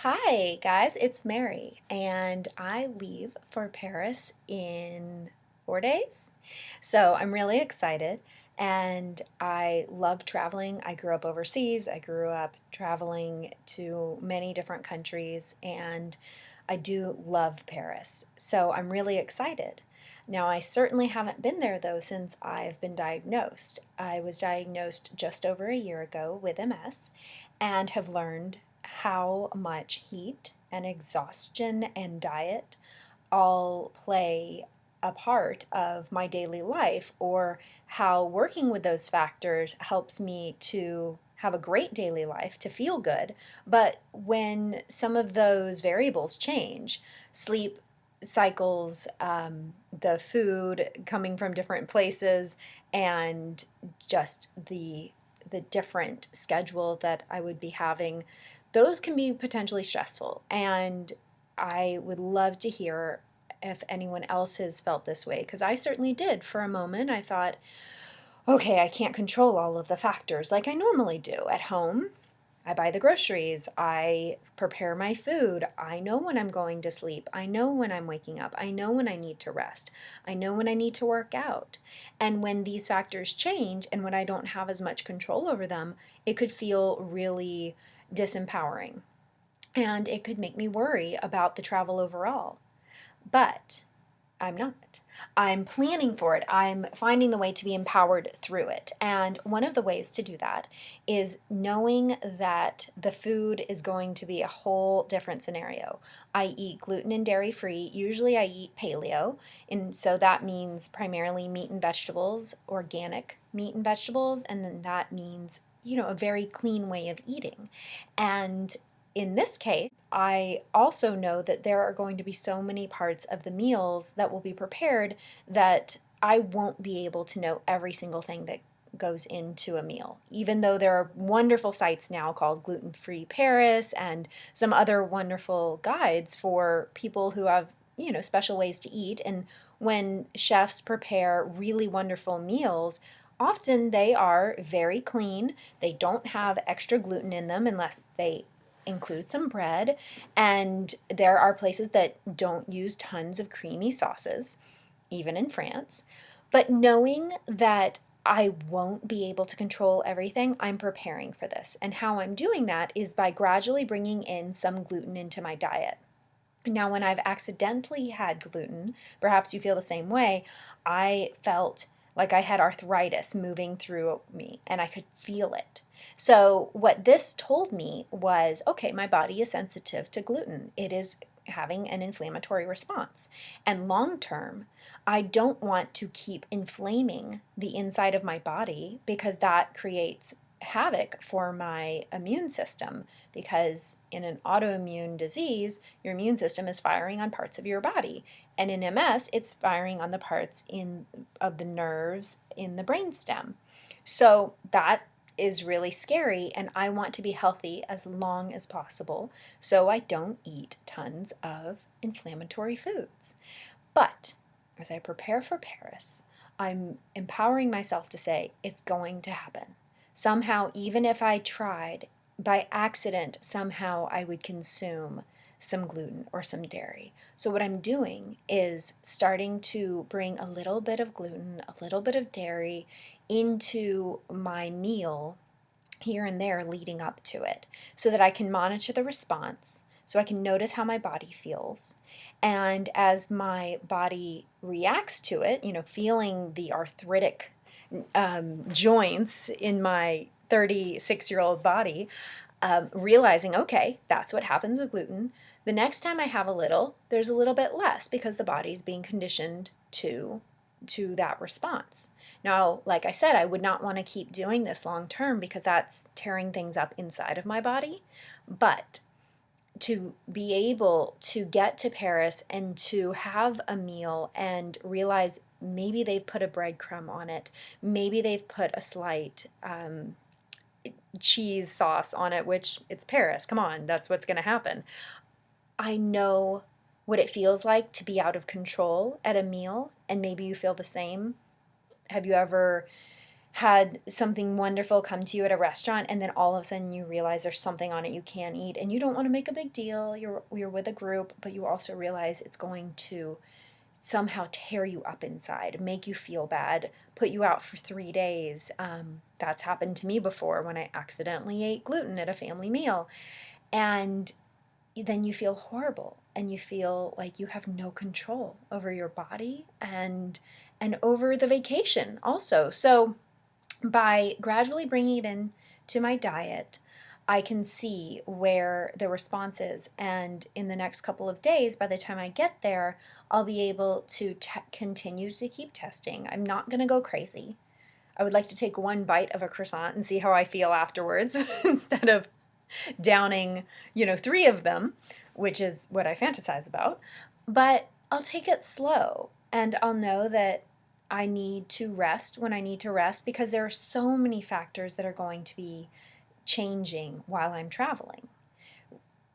Hi, guys, it's Mary, and I leave for Paris in 4 days. So I'm really excited, and I love traveling. I grew up overseas, I grew up traveling to many different countries, and I do love Paris. So I'm really excited. Now, I certainly haven't been there though since I've been diagnosed. I was diagnosed just over a year ago with MS and have learned how much heat and exhaustion and diet all play a part of my daily life, or how working with those factors helps me to have a great daily life, to feel good. But when some of those variables change, sleep cycles, the food coming from different places, and just the different schedule that I would be having, those can be potentially stressful. And I would love to hear if anyone else has felt this way, because I certainly did for a moment. I thought, okay, I can't control all of the factors like I normally do at home. I buy the groceries, I prepare my food, I know when I'm going to sleep, I know when I'm waking up, I know when I need to rest, I know when I need to work out. And when these factors change and when I don't have as much control over them, it could feel really disempowering. And it could make me worry about the travel overall. But I'm not. I'm planning for it. I'm finding the way to be empowered through it. And one of the ways to do that is knowing that the food is going to be a whole different scenario. I eat gluten and dairy free. Usually I eat paleo. And so that means primarily meat and vegetables, organic meat and vegetables. And then that means, a very clean way of eating. And in this case, I also know that there are going to be so many parts of the meals that will be prepared that I won't be able to know every single thing that goes into a meal. Even though there are wonderful sites now called Gluten-free Paris and some other wonderful guides for people who have, special ways to eat. And when chefs prepare really wonderful meals, often they are very clean. They don't have extra gluten in them unless they include some bread. And there are places that don't use tons of creamy sauces, even in France. But knowing that I won't be able to control everything, I'm preparing for this. And how I'm doing that is by gradually bringing in some gluten into my diet. Now, when I've accidentally had gluten, perhaps you feel the same way, I felt like I had arthritis moving through me and I could feel it. So, what this told me was, okay, my body is sensitive to gluten. It is having an inflammatory response. And long term, I don't want to keep inflaming the inside of my body, because that creates havoc for my immune system. Because in an autoimmune disease, your immune system is firing on parts of your body. And in MS, it's firing on the parts of the nerves in the brainstem. So that is really scary, and I want to be healthy as long as possible, so I don't eat tons of inflammatory foods. But as I prepare for Paris, I'm empowering myself to say it's going to happen. Somehow, even if I tried, by accident, somehow I would consume some gluten or some dairy. So what I'm doing is starting to bring a little bit of gluten, a little bit of dairy into my meal here and there leading up to it, so that I can monitor the response, so I can notice how my body feels. And as my body reacts to it, feeling the arthritic joints in my 36-year-old body, realizing, okay, that's what happens with gluten. The next time I have a little, there's a little bit less, because the body's being conditioned to that response. Now, like I said, I would not want to keep doing this long term, because that's tearing things up inside of my body. But to be able to get to Paris and to have a meal and realize maybe they've put a breadcrumb on it, maybe they've put a slight cheese sauce on it, which it's Paris, come on, that's what's going to happen. I know what it feels like to be out of control at a meal, and maybe you feel the same. Have you ever had something wonderful come to you at a restaurant, and then all of a sudden you realize there's something on it you can't eat, and you don't want to make a big deal. You're with a group, but you also realize it's going to somehow tear you up inside, make you feel bad, put you out for 3 days. That's happened to me before when I accidentally ate gluten at a family meal. And then you feel horrible and you feel like you have no control over your body and over the vacation also. So by gradually bringing it in to my diet, I can see where the response is. And in the next couple of days, by the time I get there, I'll be able to continue to keep testing. I'm not going to go crazy. I would like to take one bite of a croissant and see how I feel afterwards instead of downing, 3 of them, which is what I fantasize about. But I'll take it slow, and I'll know that I need to rest when I need to rest, because there are so many factors that are going to be changing while I'm traveling.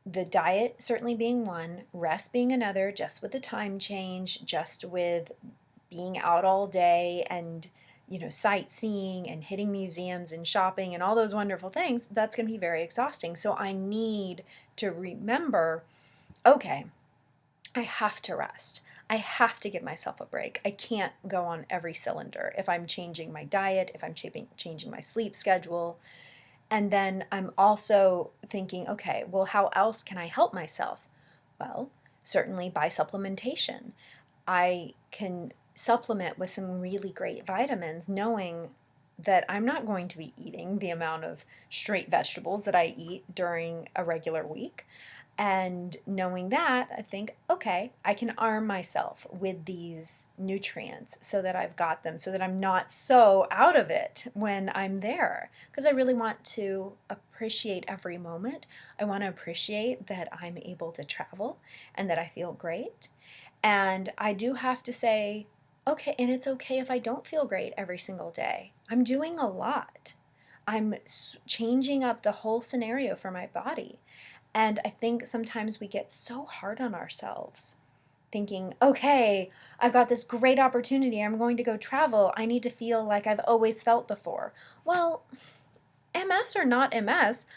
The diet certainly being one, rest being another, just with the time change, just with being out all day and sightseeing and hitting museums and shopping and all those wonderful things. That's going to be very exhausting. So I need to remember, okay, I have to rest. I have to give myself a break. I can't go on every cylinder if I'm changing my diet, if I'm changing my sleep schedule. And then I'm also thinking, okay, well, how else can I help myself? Well, certainly by supplementation. I can supplement with some really great vitamins, knowing that I'm not going to be eating the amount of straight vegetables that I eat during a regular week. And knowing that, I think, okay, I can arm myself with these nutrients so that I've got them, so that I'm not so out of it when I'm there. Because I really want to appreciate every moment. I want to appreciate that I'm able to travel and that I feel great. And I do have to say, okay, and it's okay if I don't feel great every single day. I'm doing a lot. I'm changing up the whole scenario for my body. And I think sometimes we get so hard on ourselves, thinking, okay, I've got this great opportunity. I'm going to go travel. I need to feel like I've always felt before. Well, MS or not MS,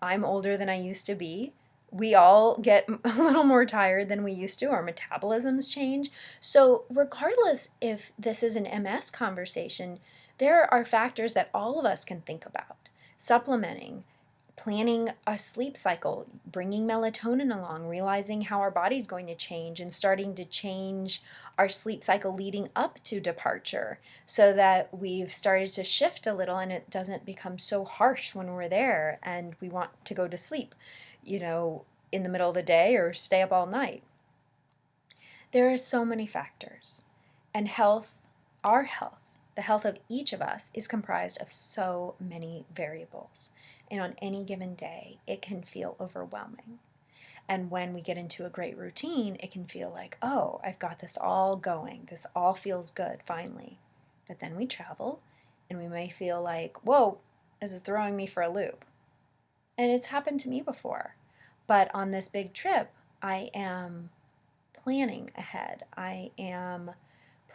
I'm older than I used to be. We all get a little more tired than we used to. Our metabolisms change. So regardless if this is an MS conversation, there are factors that all of us can think about. Supplementing, planning a sleep cycle, bringing melatonin along, realizing how our body's going to change and starting to change our sleep cycle leading up to departure so that we've started to shift a little and it doesn't become so harsh when we're there and we want to go to sleep, in the middle of the day or stay up all night. There are so many factors, and our health, the health of each of us is comprised of so many variables. And on any given day, it can feel overwhelming. And when we get into a great routine, it can feel like, oh, I've got this all going. This all feels good, finally. But then we travel, and we may feel like, whoa, this is throwing me for a loop. And it's happened to me before. But on this big trip, I am planning ahead. I am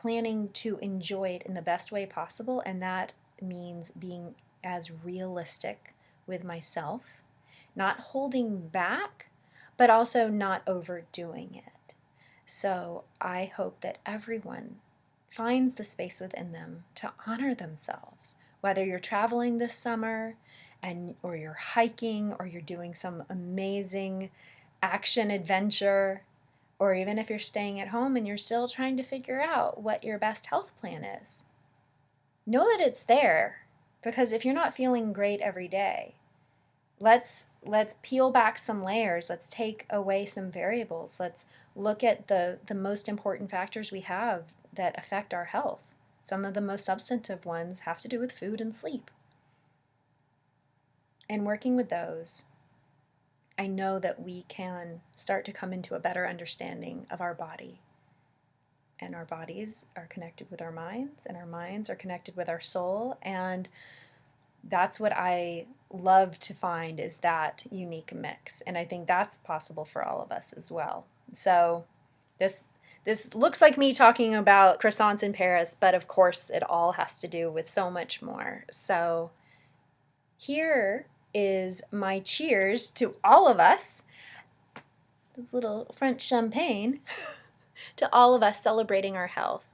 planning to enjoy it in the best way possible, and that means being as realistic with myself, not holding back, but also not overdoing it. So I hope that everyone finds the space within them to honor themselves, whether you're traveling this summer or you're hiking or you're doing some amazing action adventure, or even if you're staying at home and you're still trying to figure out what your best health plan is. Know that it's there, because if you're not feeling great every day, let's peel back some layers. Let's take away some variables. Let's look at the most important factors we have that affect our health. Some of the most substantive ones have to do with food and sleep. And working with those, I know that we can start to come into a better understanding of our body. And our bodies are connected with our minds, and our minds are connected with our soul. And that's what I love to find, is that unique mix. And I think that's possible for all of us as well. So this this looks like me talking about croissants in Paris, but of course it all has to do with so much more. So here is my cheers to all of us, this little French champagne, to all of us celebrating our health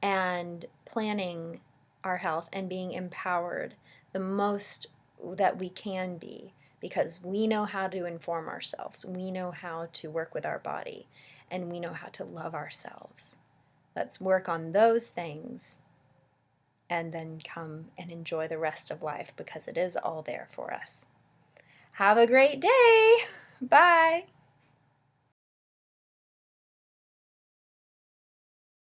and planning our health and being empowered the most that we can be, because we know how to inform ourselves, we know how to work with our body, and we know how to love ourselves. Let's work on those things and then come and enjoy the rest of life, because it is all there for us. Have a great day. Bye.